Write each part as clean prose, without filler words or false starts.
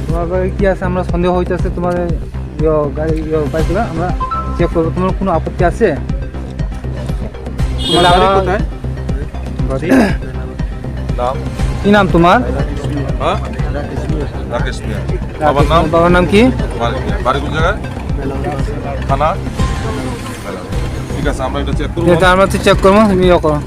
তোমার গাড়ি কি আছে আমরা সন্দেহ হইতেছে তোমার গাড়ি বাইকগুলো আমরা চেক করবো তোমার কোনো আপত্তি আছে কি নাম তোমার বাবার নাম কি ঠিক আছে আমরা এটা চেক করব এটা আমরা চেক করবো তুমি করো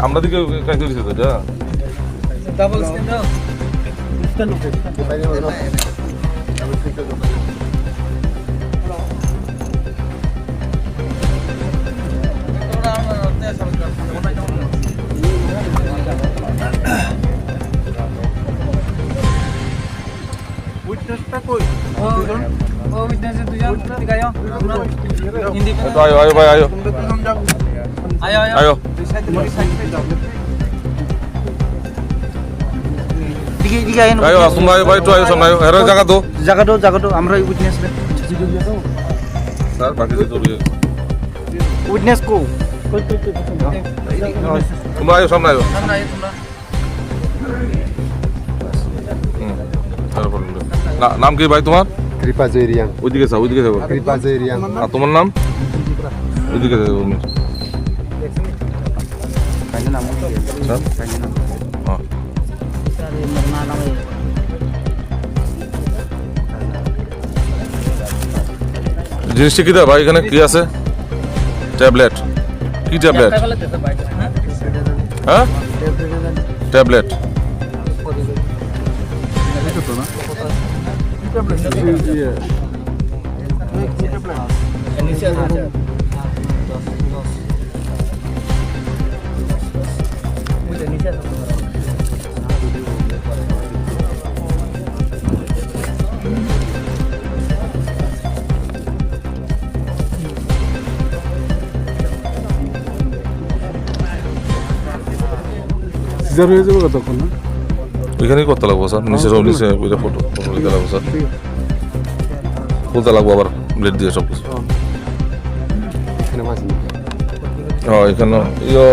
আমরা দিকে কাজ করেছি তো যা ডাবল স্ক্যান দাও উইটনেসটা কই ও উইটনেস দুজন দিখাও হিন্দি तो आयो आयो भाई आयो आयो आयो दिखाओ आयो तुम आयो भाई तो आयो सब आयो हेरा जगह दो আমরা উইটনেস सर बाकी से तो উইটনেস को तुम आयो सामने आयो আমরা এই তোমরা नाम की भाई तुम्हार कृपा जयरियान ওইদিকে যাও कृपा जयरियान আর তোমার নাম ওইদিকে যাও জিনিসটা কি দা ভাই এখানে কি আছে ট্যাবলেট কি ট্যাবলেট হ্যাঁ ট্যাবলেট সিজার হয়ে যাবে তখন না ওইখানেই করতে লাগবো স্যার নিচে সব নিচে ওইটা ফটো দিতে লাগবো স্যার খুলতে লাগবো আবার ব্লেড দিয়ে সব কিছু এখানে মাছ নেই হ্যাঁ এখানে ইয়ো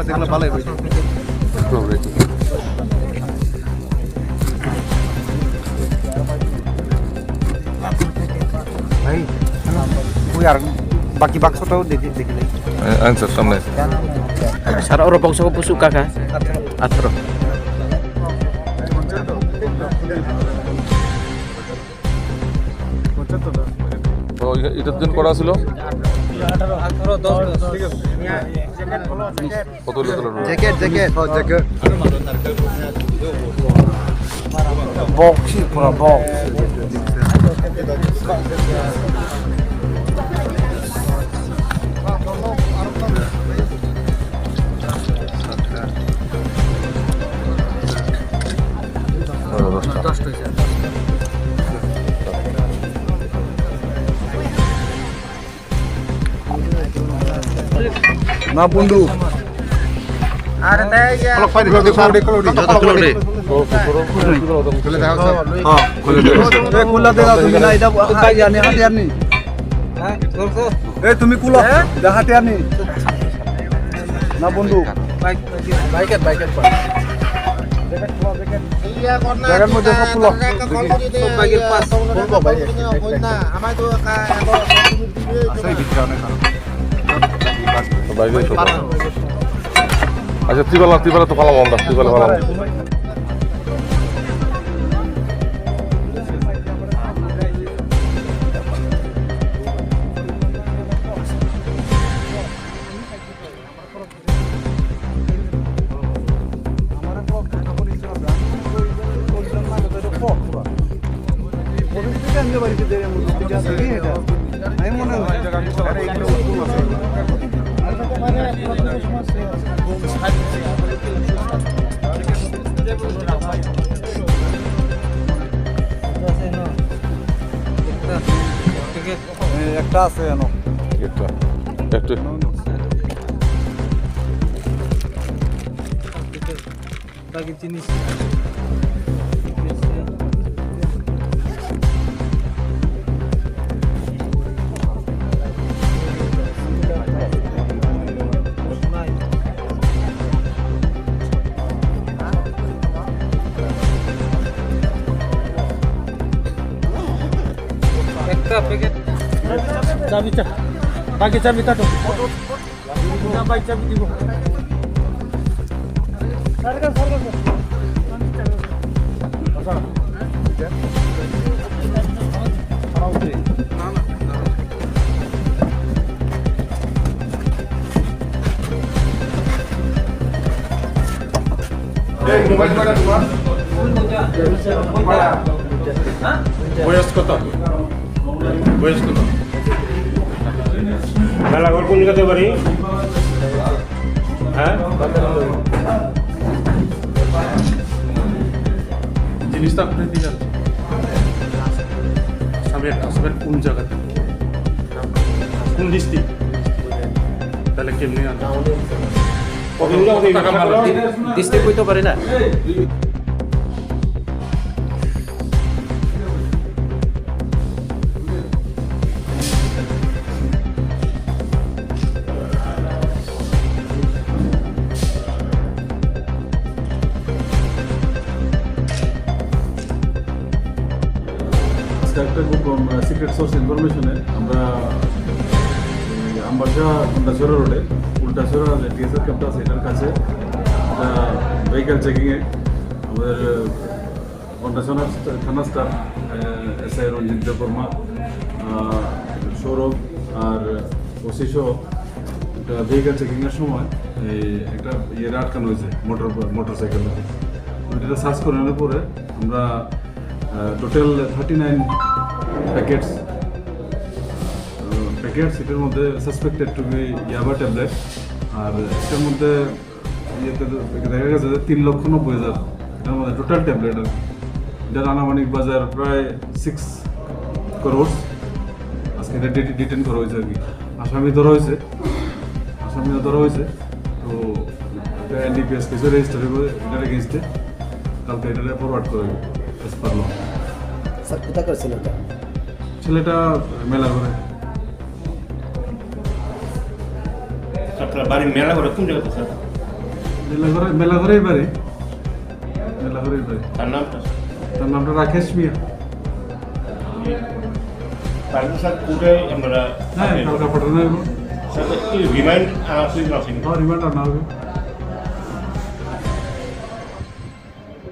দেখলে ভালোই হয়েছে ভাই ওই আর বাকি বাক্সটাও দেখি আনসার সামনে Sarap orang bangsa ko suka ka? Atro. তো এটার দিন করা ছিল কত জ্যাকেট বক্সি পুরো বক্স না বন্ধু আরে তাই কলক পাই দেখো খুলে দাও সব হ্যাঁ খুলে দাও কুলা দেনা তুমি না এটা হাই জানি হাতিয়ার নি এই তুমি কুলা হাতিয়ার নি না বন্ধু বাইকের জায়গার মধ্যে সব কুলা বাইকের পাস বলবো ভাই আমার তো আছে ভিতরে অনেক বাইরে আচ্ছা ত্রিবেলা তো পালাম আমরা ত্রিবেলা পালাম আমি মনে হয় একটা আছে এনো একটা একটা বাকি জিনিস একটা প্যাকেট চাবিটা বাকি চাবিটা তো না বাকি চাবি দিব সরকার মোবাইল কটা তোমার বয়স কত বয়স কত মেলাঘর কোন জায়গাতে বাড়ি হ্যাঁ জিনিসটা আপনি দিয়ে যাচ্ছেন সাবের কোন জায়গাতে কোন ডিস্ট্রিক্ট তাহলে কেমনি টাকা মারলো ডিস্ট্রিক্ট হইতে পারে না একটা খুব সিক্রেট সোর্স ইনফরমেশনে আমরা আমবাসা কন্টাসরা রোডে উল্টাসরা যে টিএসআর ক্যাম্পটা আছে এটার কাছে একটা ভেহিক্যাল চেকিংয়ে আমাদের কন্টাসরা থানা স্টাফ এসআই রঞ্জিত দেববর্মা সৌরভ আর ওসি সহ একটা ভেহিক্যাল চেকিংয়ের সময় এই একটা ইয়ে আটকানো হয়েছে মোটরসাইকেল এটা সার্চ করানোর পরে আমরা টোটাল 39 প্যাকেটস এটার মধ্যে সাসপেক্টেড টু বি ইয়াবা ট্যাবলেট আর এটার মধ্যে ইয়েতে দেখা গেছে যে 3,90,000 এটার মধ্যে টোটাল ট্যাবলেট আর এটার আনুমানিক বাজার প্রায় 6 crore আজকে এটা ডিটেন করা হয়েছে আর কি আসামিরা ধরা হয়েছে তো এটা এনডিপিএস কেসে রেজিস্টার করে এটার এগেনস্টে কালকে এটা ফরওয়ার্ড করে পারলো স্যার কোথা করেছিল এটা ছেলেটা মেলা করে আপনার বাড়ি মেলাঘরে কোন জায়গাতে স্যার মেলা ঘরেই বাড়ি তার নামটা তার নামটা রাকেশ মিয়া তারপর স্যার কোর্টে আমরা হ্যাঁ কালকা পাঠানো স্যার রিমাইন্ড আনা হয়েছিল রিমান্ড আনা হবে